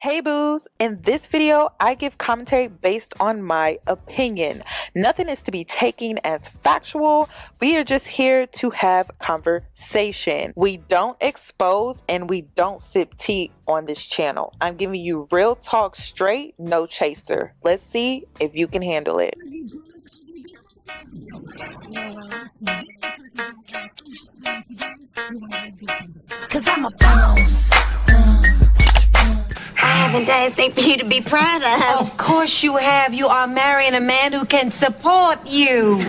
Hey boos, in this video, I give commentary based on my opinion. Nothing is to be taken as factual. We are just here to have conversation. We don't expose and we don't sip tea on this channel. I'm giving you real talk straight, no chaser. Let's see if you can handle it. Cause I'm a boss. I haven't done anything for you to be proud of. Of course you have. You are marrying a man who can support you.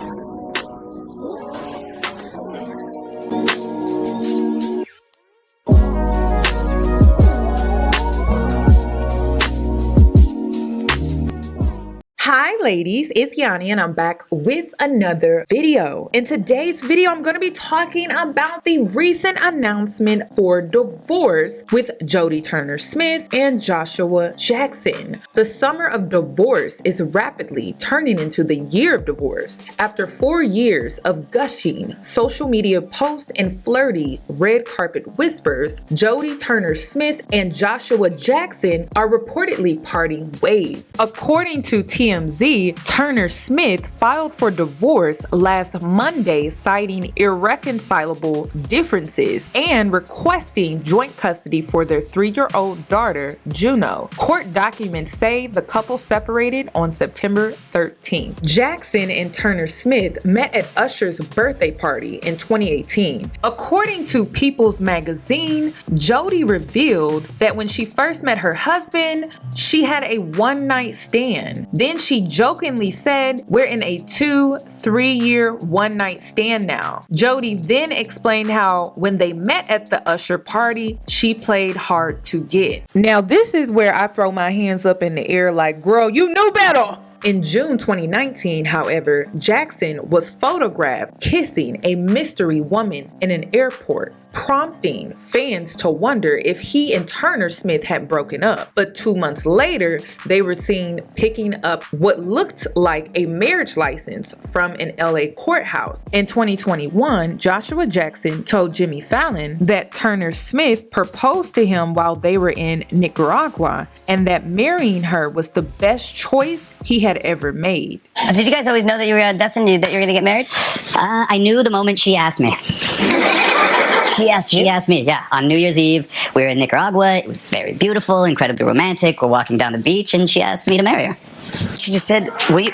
Hi ladies, it's Yoni and I'm back with another video. In today's video, I'm going to be talking about the recent announcement for divorce with Jodie Turner Smith and Joshua Jackson. The summer of divorce is rapidly turning into the year of divorce. After 4 years of gushing social media posts and flirty red carpet whispers, Jodie Turner Smith and Joshua Jackson are reportedly parting ways. According to TMZ, Turner Smith filed for divorce last Monday, citing irreconcilable differences and requesting joint custody for their 3-year-old daughter, Juno. Court documents say the couple separated on September 13th. Jackson and Turner Smith met at Usher's birthday party in 2018. According to People's Magazine, Jodie revealed that when she first met her husband, she had a one-night stand. Then she jokingly said, "We're in a 2-3 year one-night stand now." Jodie then explained how when they met at the Usher party, she played hard to get. Now this is where I throw my hands up in the air like, girl, you knew better. In June 2019, however, Jackson was photographed kissing a mystery woman in an airport, prompting fans to wonder if he and Turner Smith had broken up. But 2 months later, they were seen picking up what looked like a marriage license from an LA courthouse. In 2021, Joshua Jackson told Jimmy Fallon that Turner Smith proposed to him while they were in Nicaragua and that marrying her was the best choice he had ever made. Did you guys always know that you were destined that you're going to get married? I knew the moment she asked me. She asked me, yeah. On New Year's Eve, we were in Nicaragua. It was very beautiful, incredibly romantic. We're walking down the beach, and she asked me to marry her. She just said, wow.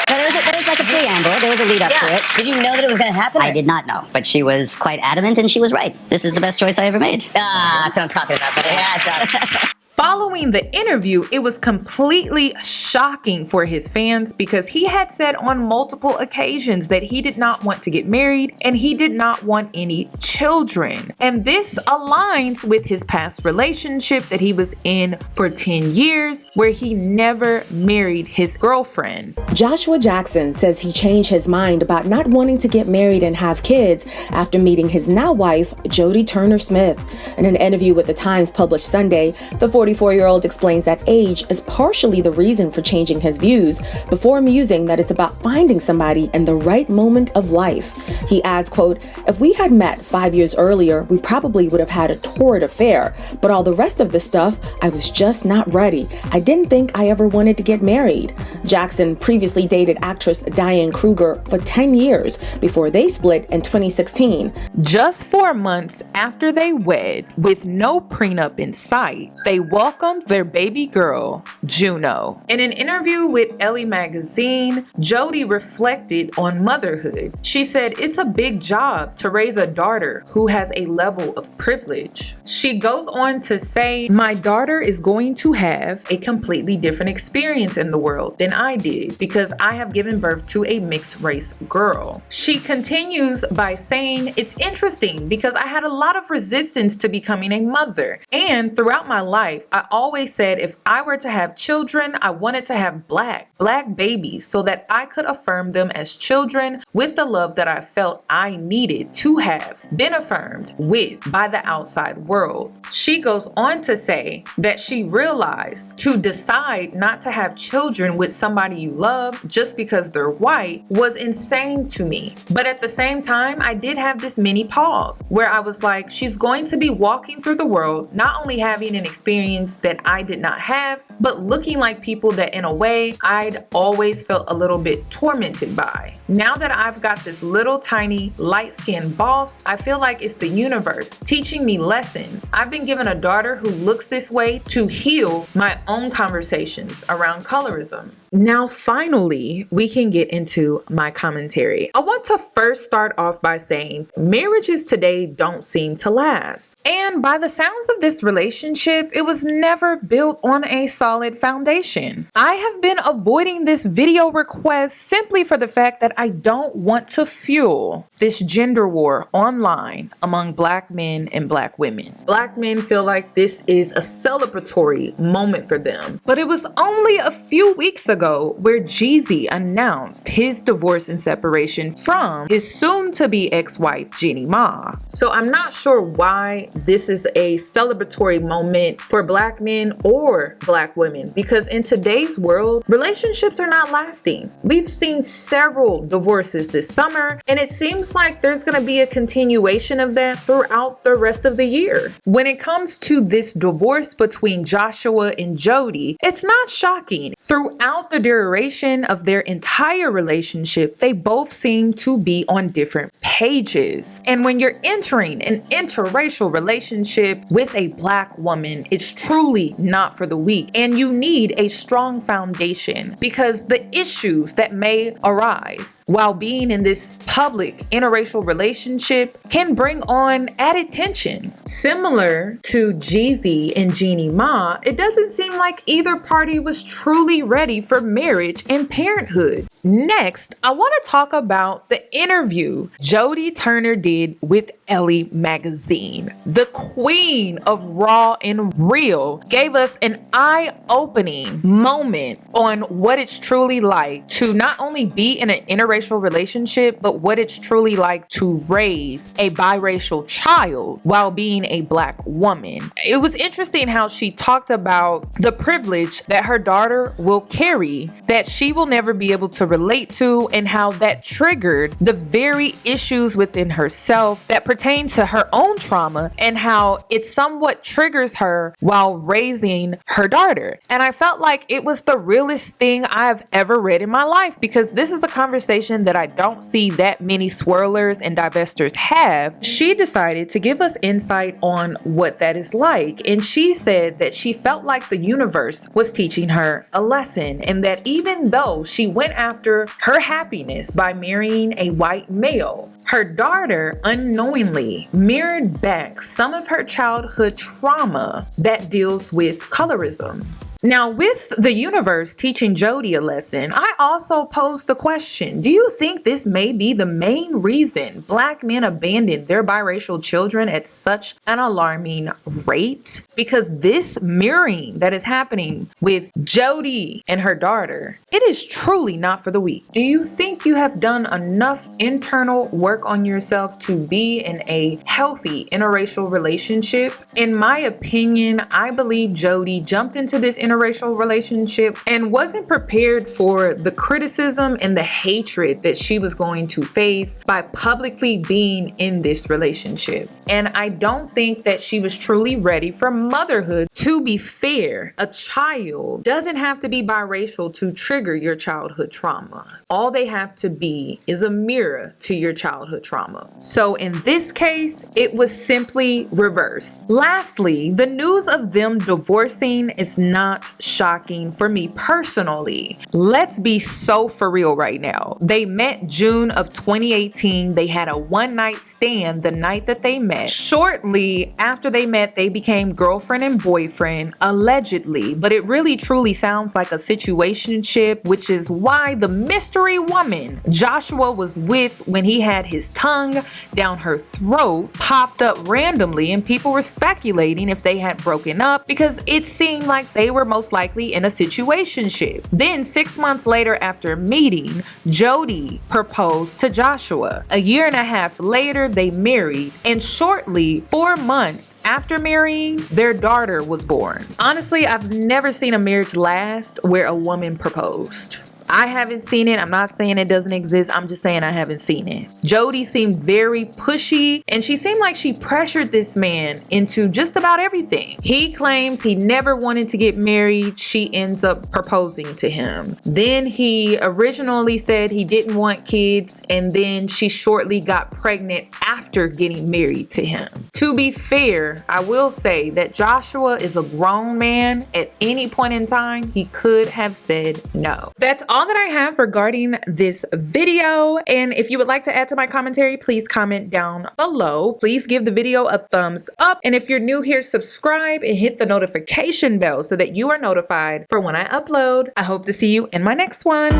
So there was like a preamble. There was a lead up to it. Did you know that it was going to happen? I did not know, but she was quite adamant, and she was right. This is the best choice I ever made. That's what I'm talking about. Yeah, Following the interview, it was completely shocking for his fans because he had said on multiple occasions that he did not want to get married and he did not want any children. And this aligns with his past relationship that he was in for 10 years where he never married his girlfriend. Joshua Jackson says he changed his mind about not wanting to get married and have kids after meeting his now wife, Jodie Turner Smith. In an interview with The Times published Sunday, the 44-year-old explains that age is partially the reason for changing his views, before musing that it's about finding somebody in the right moment of life. He adds, quote, "If we had met 5 years earlier, we probably would have had a torrid affair, but all the rest of the stuff, I was just not ready. I didn't think I ever wanted to get married." Jackson previously dated actress Diane Kruger for 10 years before they split in 2016. Just 4 months after they wed, with no prenup in sight, they welcomed their baby girl, Juno. In an interview with Elle magazine, Jodie reflected on motherhood. She said, "It's a big job to raise a daughter who has a level of privilege." She goes on to say, "My daughter is going to have a completely different experience in the world than I did because I have given birth to a mixed race girl." She continues by saying, "It's interesting because I had a lot of resistance to becoming a mother, and throughout my life, I always said if I were to have children, I wanted to have black babies so that I could affirm them as children with the love that I felt I needed to have been affirmed with by the outside world." She goes on to say that she realized to decide not to have children with somebody you love just because they're white was insane to me. But at the same time, I did have this mini pause where I was like, she's going to be walking through the world, not only having an experience genes that I did not have, but looking like people that in a way I'd always felt a little bit tormented by. Now that I've got this little tiny light-skinned boss, I feel like it's the universe teaching me lessons. I've been given a daughter who looks this way to heal my own conversations around colorism. Now, finally, we can get into my commentary. I want to first start off by saying marriages today don't seem to last. And by the sounds of this relationship, it was never built on a solid foundation. I have been avoiding this video request simply for the fact that I don't want to fuel this gender war online among Black men and Black women. Black men feel like this is a celebratory moment for them, but it was only a few weeks ago where Jeezy announced his divorce and separation from his soon-to-be ex-wife, Jeannie Ma. So I'm not sure why this is a celebratory moment for Black men or Black women, because in today's world, relationships are not lasting. We've seen several divorces this summer, and it seems like there's going to be a continuation of that throughout the rest of the year. When it comes to this divorce between Joshua and Jodie, it's not shocking. Throughout the duration of their entire relationship, they both seem to be on different pages. And when you're entering an interracial relationship with a Black woman, it's truly not for the weak. And you need a strong foundation, because the issues that may arise while being in this public interracial relationship can bring on added tension. Similar to Jeezy and Jeannie Ma, it doesn't seem like either party was truly ready for marriage and parenthood. Next, I want to talk about the interview Jodie Turner did with Elle magazine. The queen of raw and real gave us an eye-opening moment on what it's truly like to not only be in an interracial relationship, but what it's truly like to raise a biracial child while being a Black woman. It was interesting how she talked about the privilege that her daughter will carry that she will never be able to relate to, and how that triggered the very issues within herself that pertain to her own trauma, and how it somewhat triggers her while raising her daughter. And I felt like it was the realest thing I've ever read in my life, because this is a conversation that I don't see that many swirlers and divestors have. She decided to give us insight on what that is like, and she said that she felt like the universe was teaching her a lesson, and that even though she went after her happiness by marrying a white male, her daughter unknowingly mirrored back some of her childhood trauma that deals with colorism. Now, with the universe teaching Jodie a lesson, I also posed the question, do you think this may be the main reason Black men abandon their biracial children at such an alarming rate? Because this mirroring that is happening with Jodie and her daughter, it is truly not for the weak. Do you think you have done enough internal work on yourself to be in a healthy interracial relationship? In my opinion, I believe Jodie jumped into this interracial relationship and wasn't prepared for the criticism and the hatred that she was going to face by publicly being in this relationship. And I don't think that she was truly ready for motherhood. To be fair, a child doesn't have to be biracial to trigger your childhood trauma. All they have to be is a mirror to your childhood trauma. So in this case, it was simply reversed. Lastly, the news of them divorcing is not shocking for me personally. Let's be so for real right now. They met June of 2018. They had a one-night stand the night that they met. Shortly after they met, they became girlfriend and boyfriend, allegedly, but it really truly sounds like a situationship, which is why the mystery woman Joshua was with when he had his tongue down her throat popped up randomly, and people were speculating if they had broken up because it seemed like they were most likely in a situationship. Then 6 months later, after meeting, Jodie proposed to Joshua. A year and a half later, they married, and shortly, 4 months after marrying, their daughter was born. Honestly, I've never seen a marriage last where a woman proposed. I haven't seen it. I'm not saying it doesn't exist. I'm just saying I haven't seen it. Jodie seemed very pushy, and she seemed like she pressured this man into just about everything. He claims he never wanted to get married. She ends up proposing to him. Then he originally said he didn't want kids, and then she shortly got pregnant after getting married to him. To be fair, I will say that Joshua is a grown man. At any point in time, he could have said no. That's all that I have regarding this video. And if you would like to add to my commentary, please comment down below. Please give the video a thumbs up. And if you're new here, subscribe and hit the notification bell so that you are notified for when I upload. I hope to see you in my next one.